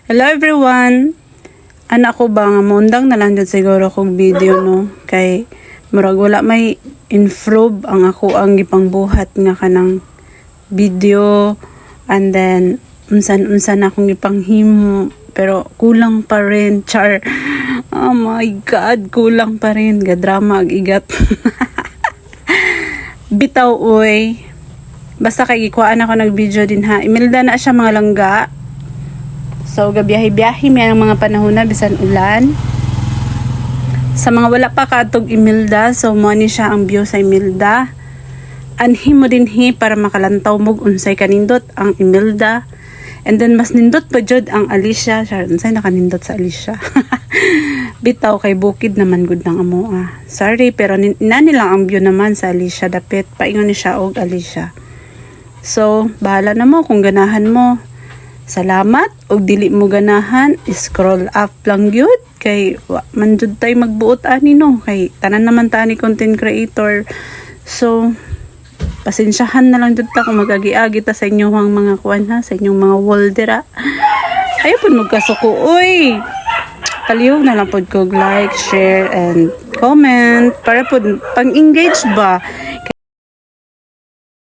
Hello everyone! Anak ko ba nga mundang na lang dyan siguro kong video no? Kay murag wala may improve ang ako ang gipangbuhat nga kanang video and then unsan akong ipanghimo pero kulang pa rin char. Oh my god, kulang pa rin gadrama ag igat. Bitaw oy. Basta kay gikuan ako nag-video din ha. Imilda na siya mga langga. So, gabiyahe-biyahe may ang mga panahon na bisan ulan. Sa mga wala pa katog Imilda, so mo ni siya ang view sa Imilda. Anhi mo din para makalantaw mo unsay kanindot ang Imilda. And then mas nindot pa jud ang Alicia. Unsay nakanindot sa Alicia. Bitaw kay bukid naman gud nang amo ah. Sorry pero inani lang ang view naman sa Alicia dapit paingon ni siya og Alicia. So, bahala na mo kung ganahan mo. Salamat og dili mo ganahan, scroll up lang gyud kay man jud tay magbuot ani no kay tanan naman ta ni content creator. So pasensyahan na lang jud ta kung magagi-agi ta sa inyong mga kuan ha, sa inyong mga wall dira. Ayo pud magkasuko oy. Palihog na lang pod ko like, share and comment para pod pang-engage ba.